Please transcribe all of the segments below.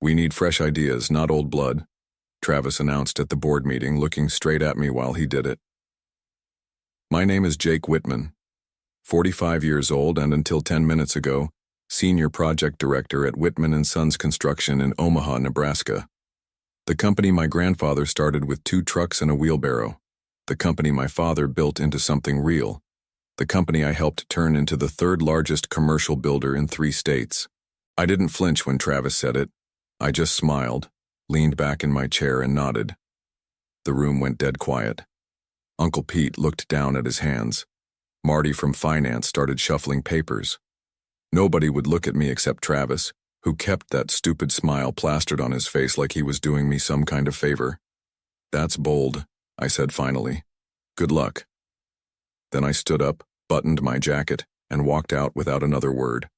We need fresh ideas, not old blood, Travis announced at the board meeting, looking straight at me while he did it. My name is Jake Whitman, 45 years old and until 10 minutes ago, Senior Project Director at Whitman & Sons Construction in Omaha, Nebraska. The company my grandfather started with 2 trucks and a wheelbarrow. The company my father built into something real. The company I helped turn into the 3rd largest commercial builder in 3 states. I didn't flinch when Travis said it. I just smiled, leaned back in my chair and nodded. The room went dead quiet. Uncle Pete looked down at his hands. Marty from finance started shuffling papers. Nobody would look at me except Travis, who kept that stupid smile plastered on his face like he was doing me some kind of favor. That's bold, I said finally. Good luck. Then I stood up, buttoned my jacket, and walked out without another word.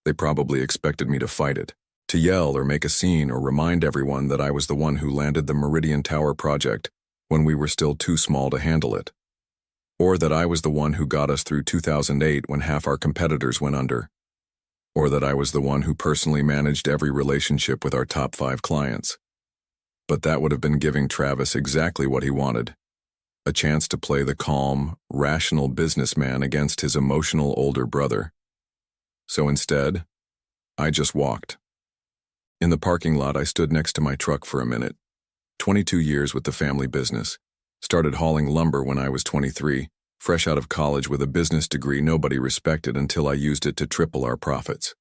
They probably expected me to fight it, to yell or make a scene or remind everyone that I was the one who landed the Meridian Tower project when we were still too small to handle it. Or that I was the one who got us through 2008 when half our competitors went under. Or that I was the one who personally managed every relationship with our top 5 clients. But that would have been giving Travis exactly what he wanted. A chance to play the calm, rational businessman against his emotional older brother. So instead, I just walked. In the parking lot, I stood next to my truck for a minute. 22 years with the family business. Started hauling lumber when I was 23, fresh out of college with a business degree nobody respected until I used it to triple our profits.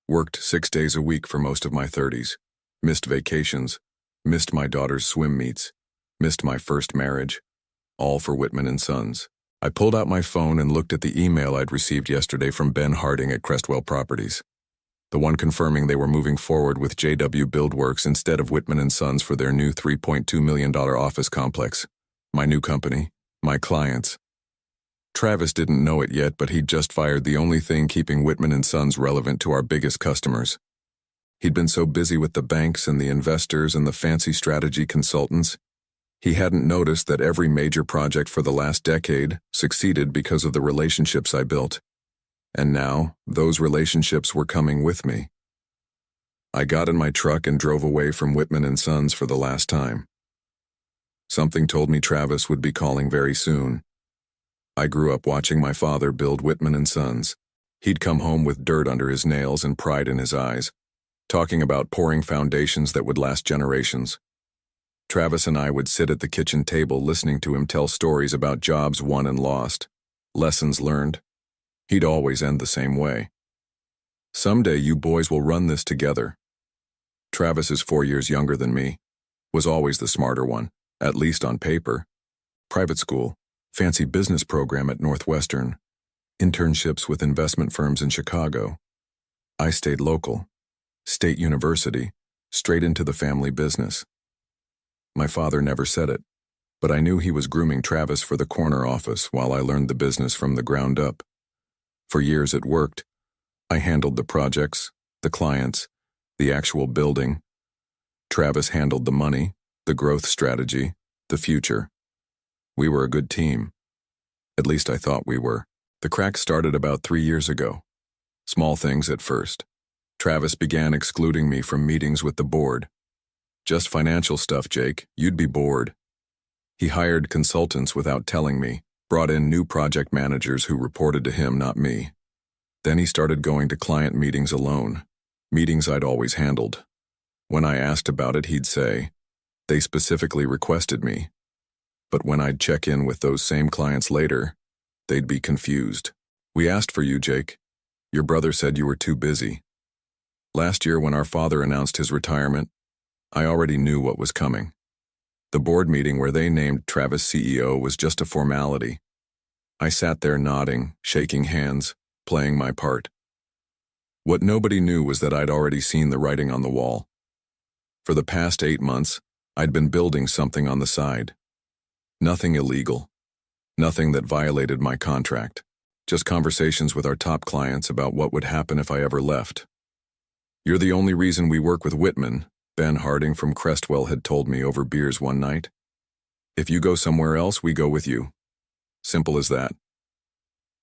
Worked 6 days a week for most of my 30s. Missed vacations. Missed my daughter's swim meets. Missed my first marriage. All for Whitman & Sons. I pulled out my phone and looked at the email I'd received yesterday from Ben Harding at Crestwell Properties. The one confirming they were moving forward with JW Buildworks instead of Whitman & Sons for their new $3.2 million office complex. My new company. My clients. Travis didn't know it yet, but he'd just fired the only thing keeping Whitman & Sons relevant to our biggest customers. He'd been so busy with the banks and the investors and the fancy strategy consultants, he hadn't noticed that every major project for the last decade succeeded because of the relationships I built. And now, those relationships were coming with me. I got in my truck and drove away from Whitman & Sons for the last time. Something told me Travis would be calling very soon. I grew up watching my father build Whitman & Sons. He'd come home with dirt under his nails and pride in his eyes, talking about pouring foundations that would last generations. Travis and I would sit at the kitchen table listening to him tell stories about jobs won and lost, lessons learned. He'd always end the same way. Someday you boys will run this together. Travis is 4 years younger than me, was always the smarter one, at least on paper. Private school, fancy business program at Northwestern, internships with investment firms in Chicago. I stayed local, State University, straight into the family business. My father never said it, but I knew he was grooming Travis for the corner office while I learned the business from the ground up. For years it worked. I handled the projects, the clients, the actual building. Travis handled the money, the growth strategy, the future. We were a good team. At least I thought we were. The crack started about 3 years ago. Small things at first. Travis began excluding me from meetings with the board. Just financial stuff, Jake. You'd be bored. He hired consultants without telling me, brought in new project managers who reported to him, not me. Then he started going to client meetings alone, meetings I'd always handled. When I asked about it, he'd say, "They specifically requested me." But when I'd check in with those same clients later, they'd be confused. "We asked for you, Jake. Your brother said you were too busy." Last year when our father announced his retirement, I already knew what was coming. The board meeting where they named Travis CEO was just a formality. I sat there nodding, shaking hands, playing my part. What nobody knew was that I'd already seen the writing on the wall. For the past 8 months, I'd been building something on the side. Nothing illegal. Nothing that violated my contract. Just conversations with our top clients about what would happen if I ever left. "You're the only reason we work with Whitman," Ben Harding from Crestwell had told me over beers one night. "If you go somewhere else, we go with you. Simple as that."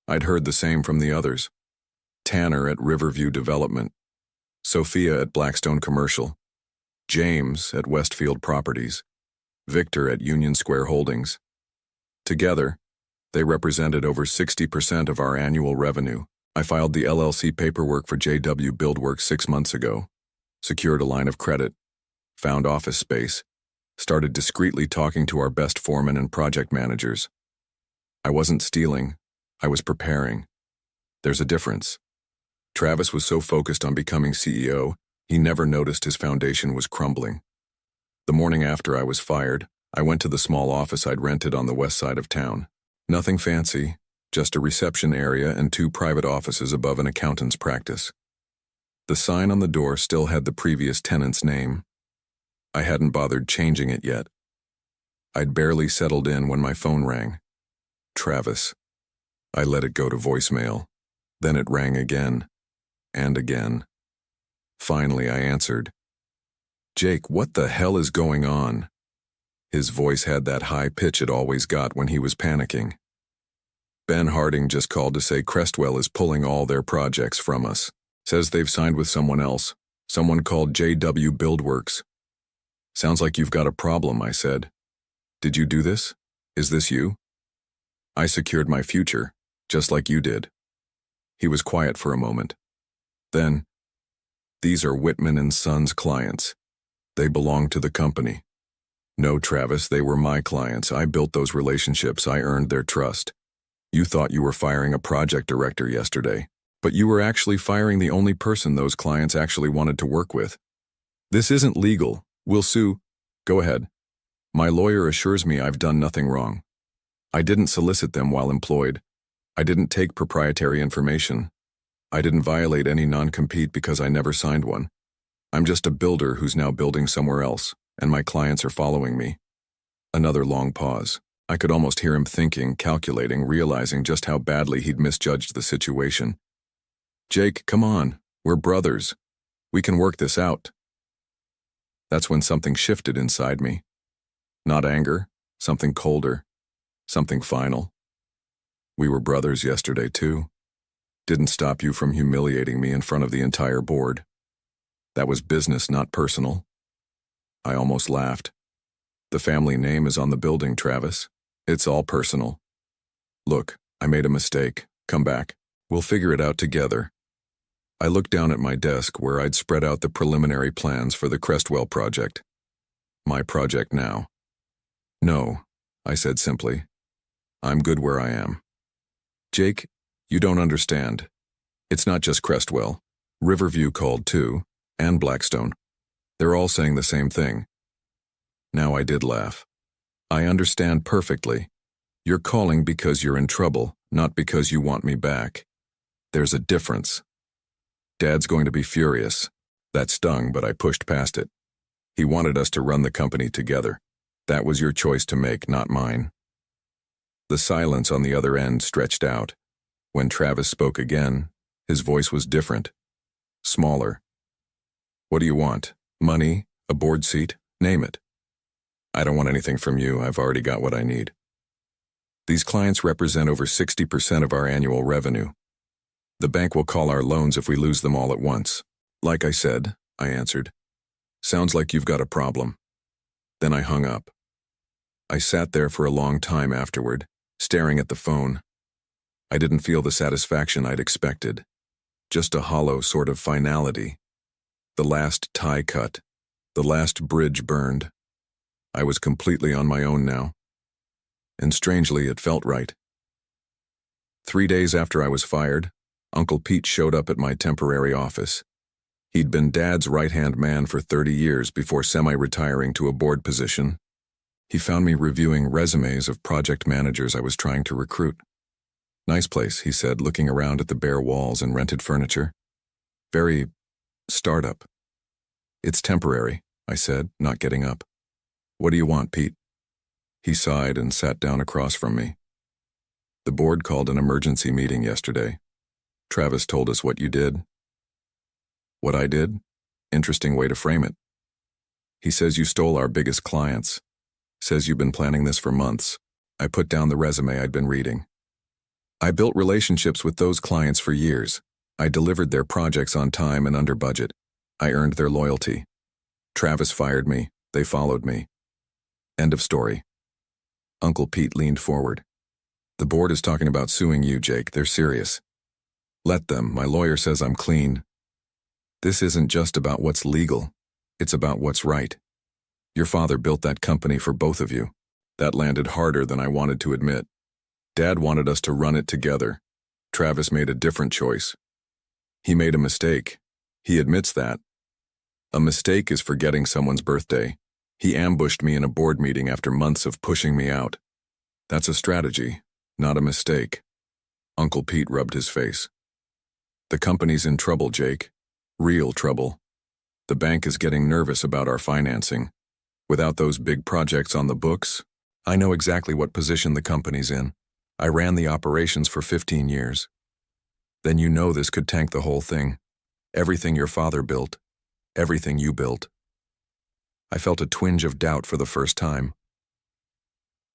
I'd heard the same from the others. Tanner at Riverview Development, Sophia at Blackstone Commercial, James at Westfield Properties, Victor at Union Square Holdings. Together, they represented over 60% of our annual revenue. I filed the LLC paperwork for JW Buildworks 6 months ago, secured a line of credit, found office space, started discreetly talking to our best foremen and project managers. I wasn't stealing, I was preparing. There's a difference. Travis was so focused on becoming CEO, he never noticed his foundation was crumbling. The morning after I was fired, I went to the small office I'd rented on the west side of town. Nothing fancy, just a reception area and 2 private offices above an accountant's practice. The sign on the door still had the previous tenant's name. I hadn't bothered changing it yet. I'd barely settled in when my phone rang. Travis. I let it go to voicemail. Then it rang again. And again. Finally, I answered. "Jake, what the hell is going on?" His voice had that high pitch it always got when he was panicking. "Ben Harding just called to say Crestwell is pulling all their projects from us. Says they've signed with someone else, someone called JW Buildworks." "Sounds like you've got a problem," I said. "Did you do this? Is this you?" "I secured my future, just like you did." He was quiet for a moment. Then, "These are Whitman and Sons clients. They belong to the company." "No, Travis, they were my clients. I built those relationships. I earned their trust. You thought you were firing a project director yesterday, but you were actually firing the only person those clients actually wanted to work with. This isn't legal. We'll sue." "Go ahead. My lawyer assures me I've done nothing wrong. I didn't solicit them while employed. I didn't take proprietary information. I didn't violate any non-compete because I never signed one. I'm just a builder who's now building somewhere else, and my clients are following me." Another long pause. I could almost hear him thinking, calculating, realizing just how badly he'd misjudged the situation. "Jake, come on. We're brothers. We can work this out." That's when something shifted inside me. Not anger, something colder, something final. "We were brothers yesterday, too. Didn't stop you from humiliating me in front of the entire board. That was business, not personal." I almost laughed. "The family name is on the building, Travis. It's all personal. Look, I made a mistake. Come back. We'll figure it out together." I looked down at my desk where I'd spread out the preliminary plans for the Crestwell project. My project now. "No," I said simply. "I'm good where I am." "Jake, you don't understand. It's not just Crestwell. Riverview called too, and Blackstone. They're all saying the same thing." Now I did laugh. "I understand perfectly. You're calling because you're in trouble, not because you want me back. There's a difference." Dad's going to be furious. That stung, but I pushed past it. He wanted us to run the company together. That was your choice to make, not mine. The silence on the other end stretched out. When Travis spoke again, his voice was different. Smaller. "What do you want? Money? A board seat? Name it." "I don't want anything from you. I've already got what I need." "These clients represent over 60% of our annual revenue. The bank will call our loans if we lose them all at once." "Like I said," I answered. "Sounds like you've got a problem." Then I hung up. I sat there for a long time afterward, staring at the phone. I didn't feel the satisfaction I'd expected. Just a hollow sort of finality. The last tie cut. The last bridge burned. I was completely on my own now. And strangely, it felt right. 3 days after I was fired, Uncle Pete showed up at my temporary office. He'd been Dad's right-hand man for 30 years before semi-retiring to a board position. He found me reviewing resumes of project managers I was trying to recruit. "Nice place," he said, looking around at the bare walls and rented furniture. "Very startup." "It's temporary," I said, not getting up. "What do you want, Pete?" He sighed and sat down across from me. "The board called an emergency meeting yesterday. Travis told us what you did." "What I did? Interesting way to frame it." "He says you stole our biggest clients. Says you've been planning this for months." I put down the resume I'd been reading. "I built relationships with those clients for years. I delivered their projects on time and under budget. I earned their loyalty." Travis fired me. They followed me. End of story. Uncle Pete leaned forward. The board is talking about suing you, Jake. They're serious. Let them. My lawyer says I'm clean. This isn't just about what's legal. It's about what's right. Your father built that company for both of you. That landed harder than I wanted to admit. Dad wanted us to run it together. Travis made a different choice. He made a mistake. He admits that. A mistake is forgetting someone's birthday. He ambushed me in a board meeting after months of pushing me out. That's a strategy, not a mistake. Uncle Pete rubbed his face. The company's in trouble, Jake. Real trouble. The bank is getting nervous about our financing. Without those big projects on the books, I know exactly what position the company's in. I ran the operations for 15 years. Then you know this could tank the whole thing. Everything your father built. Everything you built. I felt a twinge of doubt for the first time.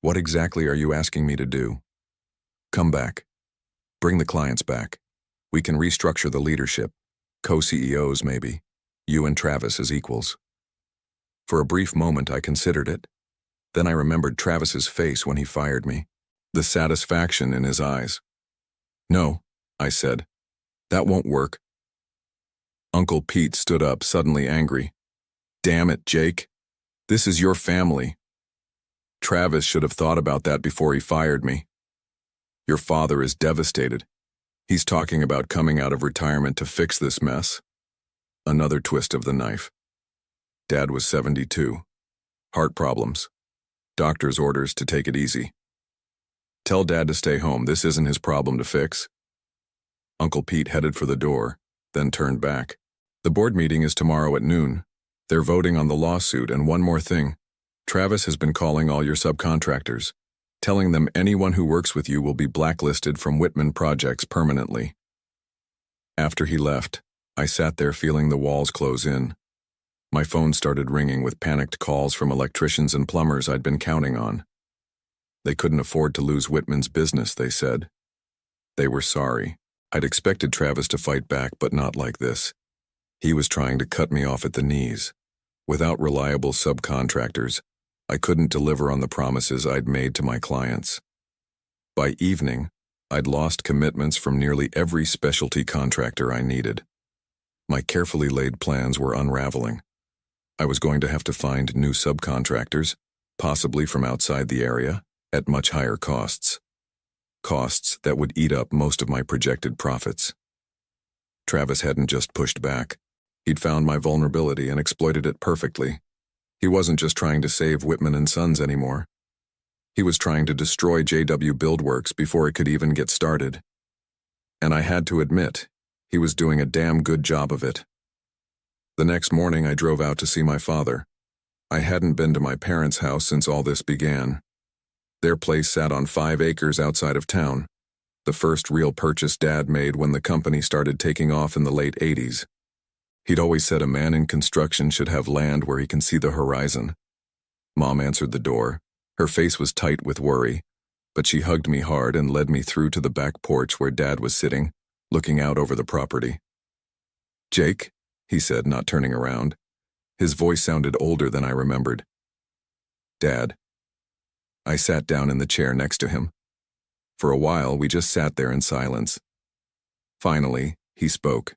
What exactly are you asking me to do? Come back. Bring the clients back. We can restructure the leadership. Co-CEOs, maybe. You and Travis as equals. For a brief moment, I considered it. Then I remembered Travis's face when he fired me. The satisfaction in his eyes. No, I said. That won't work. Uncle Pete stood up, suddenly angry. Damn it, Jake. This is your family. Travis should have thought about that before he fired me. Your father is devastated. He's talking about coming out of retirement to fix this mess. Another twist of the knife. Dad was 72. Heart problems. Doctor's orders to take it easy. Tell Dad to stay home. This isn't his problem to fix. Uncle Pete headed for the door, then turned back. The board meeting is tomorrow at noon. They're voting on the lawsuit, and one more thing. Travis has been calling all your subcontractors, telling them anyone who works with you will be blacklisted from Whitman projects permanently. After he left, I sat there feeling the walls close in. My phone started ringing with panicked calls from electricians and plumbers I'd been counting on. They couldn't afford to lose Whitman's business, they said. They were sorry. I'd expected Travis to fight back, but not like this. He was trying to cut me off at the knees. Without reliable subcontractors, I couldn't deliver on the promises I'd made to my clients. By evening, I'd lost commitments from nearly every specialty contractor I needed. My carefully laid plans were unraveling. I was going to have to find new subcontractors, possibly from outside the area, at much higher costs. Costs that would eat up most of my projected profits. Travis hadn't just pushed back. He'd found my vulnerability and exploited it perfectly. He wasn't just trying to save Whitman and Sons anymore. He was trying to destroy JW Buildworks before it could even get started. And I had to admit, he was doing a damn good job of it. The next morning I drove out to see my father. I hadn't been to my parents' house since all this began. Their place sat on 5 acres outside of town, the first real purchase Dad made when the company started taking off in the late 80s. He'd always said a man in construction should have land where he can see the horizon. Mom answered the door. Her face was tight with worry, but she hugged me hard and led me through to the back porch where Dad was sitting, looking out over the property. Jake, he said, not turning around. His voice sounded older than I remembered. Dad. I sat down in the chair next to him. For a while, we just sat there in silence. Finally, he spoke.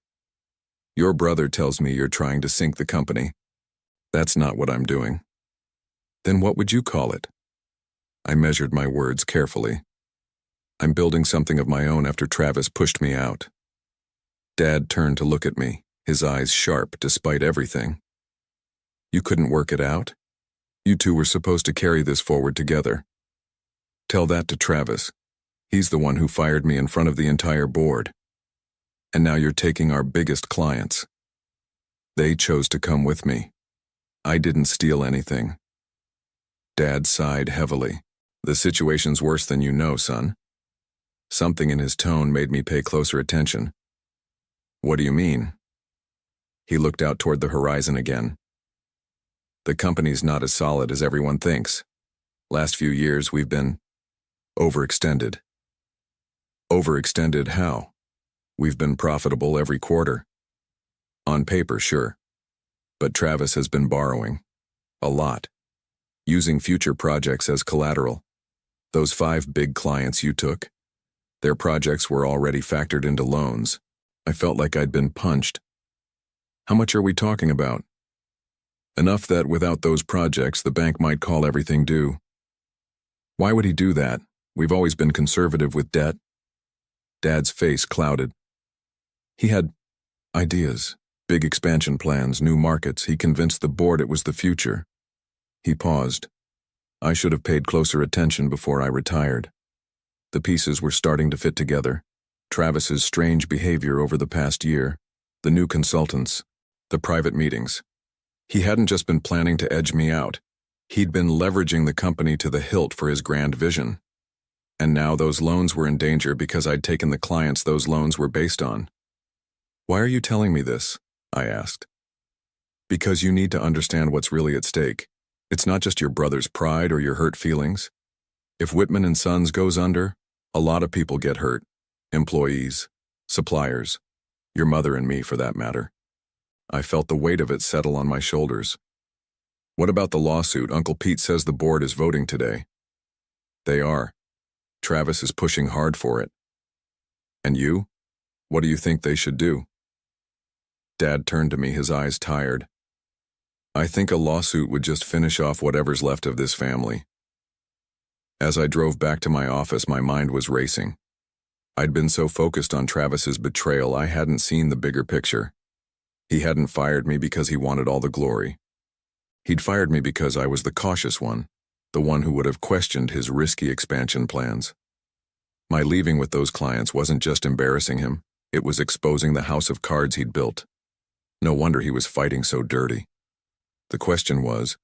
Your brother tells me you're trying to sink the company. That's not what I'm doing. Then what would you call it? I measured my words carefully. I'm building something of my own after Travis pushed me out. Dad turned to look at me, his eyes sharp despite everything. You couldn't work it out? You two were supposed to carry this forward together. Tell that to Travis. He's the one who fired me in front of the entire board. And now you're taking our biggest clients. They chose to come with me. I didn't steal anything. Dad sighed heavily. The situation's worse than you know, son. Something in his tone made me pay closer attention. What do you mean? He looked out toward the horizon again. The company's not as solid as everyone thinks. Last few years we've been overextended. Overextended how? We've been profitable every quarter. On paper, sure. But Travis has been borrowing. A lot. Using future projects as collateral. Those 5 big clients you took, their projects were already factored into loans. I felt like I'd been punched. How much are we talking about? Enough that without those projects, the bank might call everything due. Why would he do that? We've always been conservative with debt. Dad's face clouded. He had ideas, big expansion plans, new markets. He convinced the board it was the future. He paused. I should have paid closer attention before I retired. The pieces were starting to fit together. Travis's strange behavior over the past year, the new consultants, the private meetings. He hadn't just been planning to edge me out. He'd been leveraging the company to the hilt for his grand vision. And now those loans were in danger because I'd taken the clients those loans were based on. Why are you telling me this? I asked. Because you need to understand what's really at stake. It's not just your brother's pride or your hurt feelings. If Whitman and Sons goes under, a lot of people get hurt. Employees, suppliers, your mother and me for that matter. I felt the weight of it settle on my shoulders. What about the lawsuit? Uncle Pete says the board is voting today. They are. Travis is pushing hard for it. And you? What do you think they should do? Dad turned to me, his eyes tired. I think a lawsuit would just finish off whatever's left of this family. As I drove back to my office, my mind was racing. I'd been so focused on Travis's betrayal, I hadn't seen the bigger picture. He hadn't fired me because he wanted all the glory. He'd fired me because I was the cautious one, the one who would have questioned his risky expansion plans. My leaving with those clients wasn't just embarrassing him, it was exposing the house of cards he'd built. No wonder he was fighting so dirty. The question was,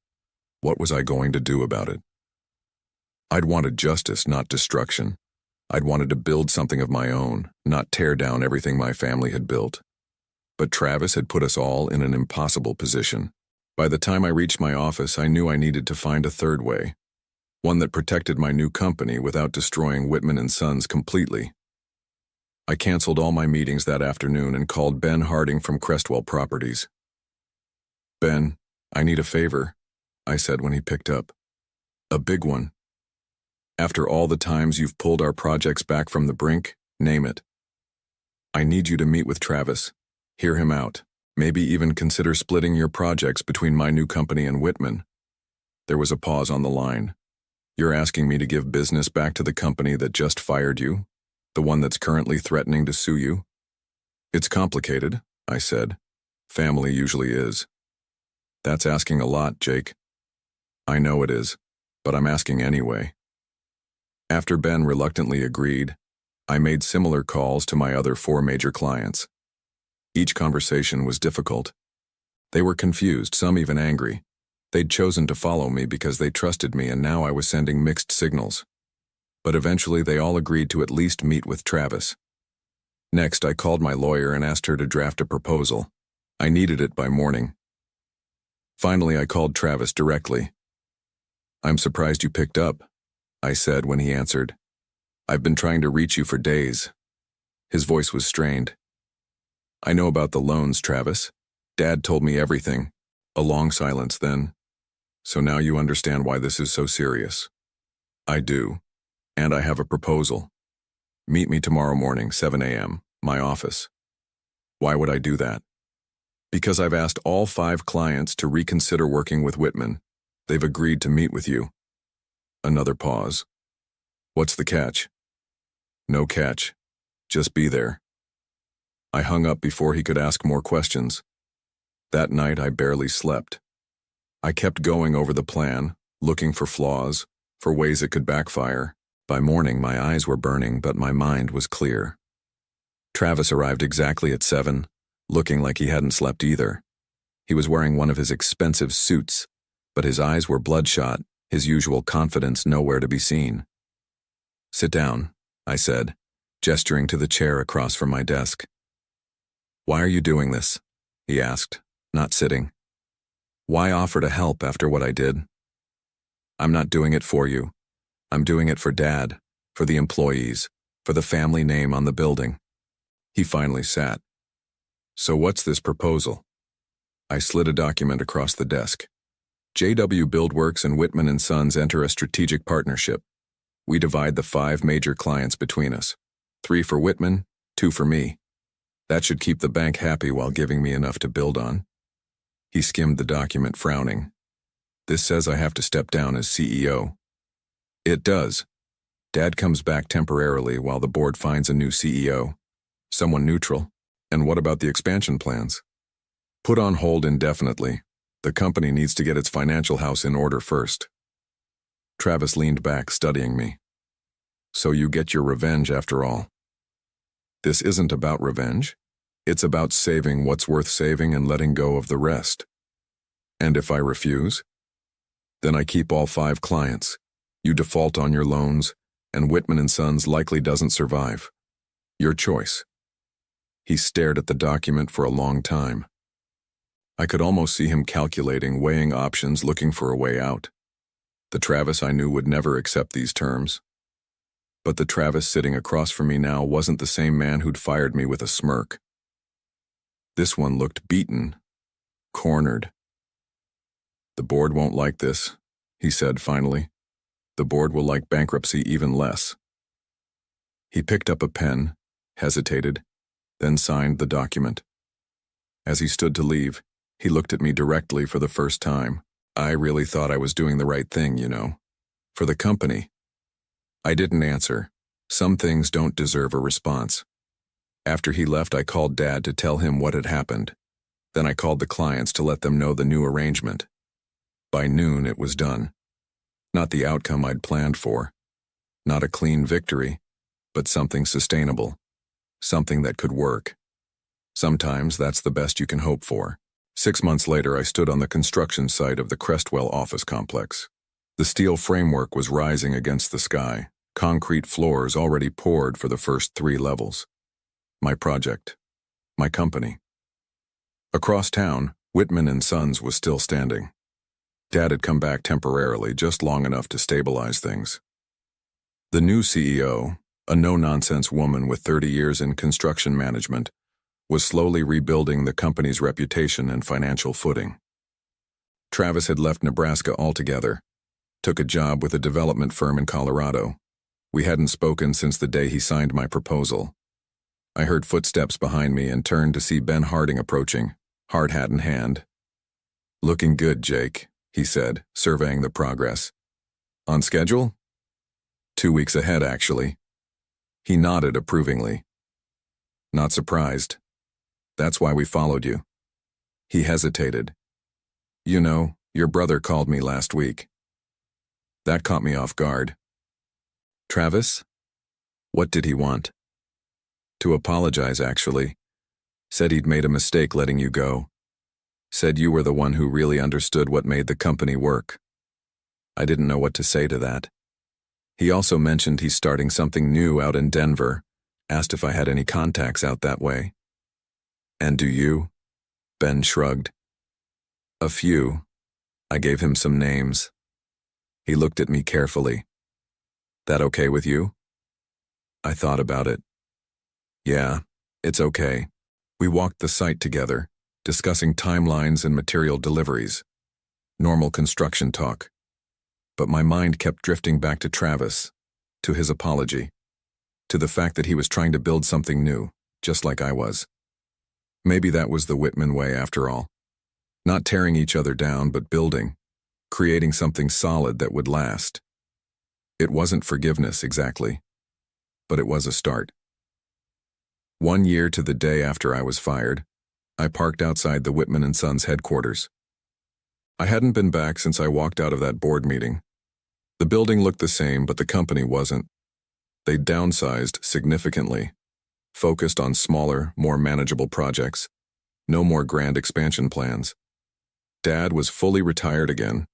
what was I going to do about it? I'd wanted justice, not destruction. I'd wanted to build something of my own, not tear down everything my family had built. But Travis had put us all in an impossible position. By the time I reached my office, I knew I needed to find a third way, one that protected my new company without destroying Whitman and Sons completely. I canceled all my meetings that afternoon and called Ben Harding from Crestwell Properties. Ben, I need a favor, I said when he picked up. A big one. After all the times you've pulled our projects back from the brink, name it. I need you to meet with Travis, hear him out, maybe even consider splitting your projects between my new company and Whitman. There was a pause on the line. You're asking me to give business back to the company that just fired you? The one that's currently threatening to sue you? It's complicated, I said. Family usually is. That's asking a lot, Jake. I know it is, but I'm asking anyway. After Ben reluctantly agreed, I made similar calls to my other 4 major clients. Each conversation was difficult. They were confused, some even angry. They'd chosen to follow me because they trusted me, and now I was sending mixed signals. But eventually they all agreed to at least meet with Travis. Next, I called my lawyer and asked her to draft a proposal. I needed it by morning. Finally, I called Travis directly. I'm surprised you picked up, I said when he answered. I've been trying to reach you for days. His voice was strained. I know about the loans, Travis. Dad told me everything. A long silence then. So now you understand why this is so serious. I do. And I have a proposal. Meet me tomorrow morning, 7 a.m., my office. Why would I do that? Because I've asked all 5 clients to reconsider working with Whitman. They've agreed to meet with you. Another pause. What's the catch? No catch. Just be there. I hung up before he could ask more questions. That night I barely slept. I kept going over the plan, looking for flaws, for ways it could backfire. By morning my eyes were burning, but my mind was clear. Travis arrived exactly at 7, looking like he hadn't slept either. He was wearing one of his expensive suits, but his eyes were bloodshot, his usual confidence nowhere to be seen. Sit down, I said, gesturing to the chair across from my desk. Why are you doing this? He asked, not sitting. Why offer to help after what I did? I'm not doing it for you. I'm doing it for Dad, for the employees, for the family name on the building. He finally sat. So what's this proposal? I slid a document across the desk. JW Buildworks and Whitman and Sons enter a strategic partnership. We divide the 5 major clients between us. 3 for Whitman, 2 for me. That should keep the bank happy while giving me enough to build on. He skimmed the document, frowning. This says I have to step down as CEO. It does. Dad comes back temporarily while the board finds a new CEO. Someone neutral. And what about the expansion plans? Put on hold indefinitely. The company needs to get its financial house in order first. Travis leaned back, studying me. So you get your revenge after all. This isn't about revenge. It's about saving what's worth saving and letting go of the rest. And if I refuse? Then I keep all 5 clients. You default on your loans, and Whitman and Sons likely doesn't survive. Your choice. He stared at the document for a long time. I could almost see him calculating, weighing options, looking for a way out. The Travis I knew would never accept these terms. But the Travis sitting across from me now wasn't the same man who'd fired me with a smirk. This one looked beaten, cornered. The board won't like this, he said finally. The board will like bankruptcy even less. He picked up a pen, hesitated, then signed the document. As he stood to leave, he looked at me directly for the first time. I really thought I was doing the right thing, you know. For the company. I didn't answer. Some things don't deserve a response. After he left, I called Dad to tell him what had happened. Then I called the clients to let them know the new arrangement. By noon, it was done. Not the outcome I'd planned for. Not a clean victory, but something sustainable. Something that could work. Sometimes that's the best you can hope for. 6 months later, I stood on the construction site of the Crestwell office complex. The steel framework was rising against the sky, concrete floors already poured for the first 3 levels. My project. My company. Across town, Whitman and Sons was still standing. Dad had come back temporarily, just long enough to stabilize things. The new CEO, a no-nonsense woman with 30 years in construction management, was slowly rebuilding the company's reputation and financial footing. Travis had left Nebraska altogether, took a job with a development firm in Colorado. We hadn't spoken since the day he signed my proposal. I heard footsteps behind me and turned to see Ben Harding approaching, hard hat in hand. "Looking good, Jake," he said, surveying the progress. "On schedule?" 2 weeks ahead, actually. He nodded approvingly. "Not surprised. That's why we followed you." He hesitated. "You know, your brother called me last week." That caught me off guard. "Travis? What did he want?" "To apologize, actually. Said he'd made a mistake letting you go. Said you were the one who really understood what made the company work." I didn't know what to say to that. He also mentioned he's starting something new out in Denver, asked if I had any contacts out that way. "And do you?" Ben shrugged. "A few." I gave him some names. He looked at me carefully. "That okay with you?" I thought about it. "Yeah, it's okay." We walked the site together, discussing timelines and material deliveries. Normal construction talk. But my mind kept drifting back to Travis, to his apology, to the fact that he was trying to build something new, just like I was. Maybe that was the Whitman way after all. Not tearing each other down, but building, creating something solid that would last. It wasn't forgiveness exactly, but it was a start. 1 year to the day after I was fired, I parked outside the Whitman and Sons headquarters. I hadn't been back since I walked out of that board meeting. The building looked the same, but the company wasn't. They'd downsized significantly, focused on smaller, more manageable projects. No more grand expansion plans. Dad was fully retired again.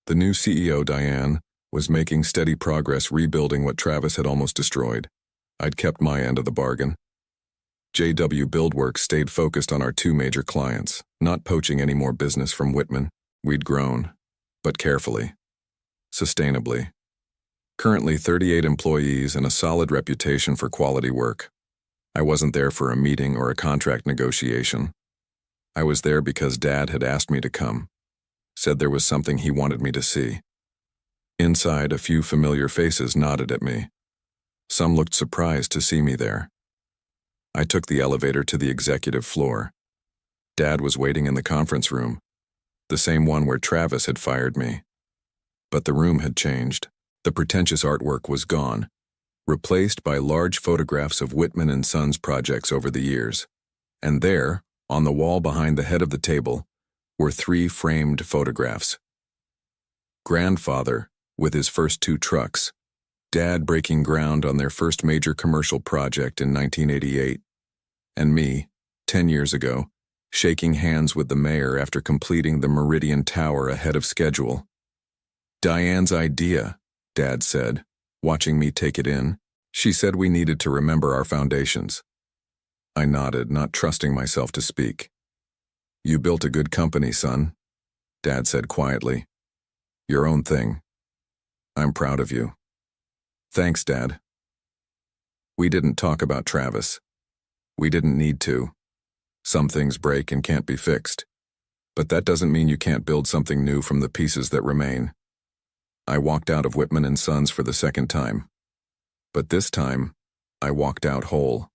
The new CEO, Diane, was making steady progress rebuilding what Travis had almost destroyed. I'd kept my end of the bargain. JW Buildworks stayed focused on our 2 major clients, not poaching any more business from Whitman. We'd grown, but carefully, sustainably. Currently 38 employees and a solid reputation for quality work. I wasn't there for a meeting or a contract negotiation. I was there because Dad had asked me to come, said there was something he wanted me to see. Inside, a few familiar faces nodded at me. Some looked surprised to see me there. I took the elevator to the executive floor. Dad was waiting in the conference room, the same one where Travis had fired me. But the room had changed. The pretentious artwork was gone, replaced by large photographs of Whitman and Sons projects over the years. And there, on the wall behind the head of the table, were 3 framed photographs. Grandfather, with his first 2 trucks, Dad breaking ground on their first major commercial project in 1988, and me, 10 years ago, shaking hands with the mayor after completing the Meridian Tower ahead of schedule. Diane's idea, Dad said, watching me take it in. She said we needed to remember our foundations. I nodded, not trusting myself to speak. You built a good company, son, Dad said quietly. Your own thing. I'm proud of you. Thanks, Dad. We didn't talk about Travis. We didn't need to. Some things break and can't be fixed. But that doesn't mean you can't build something new from the pieces that remain. I walked out of Whitman and Sons for the second time. But this time, I walked out whole.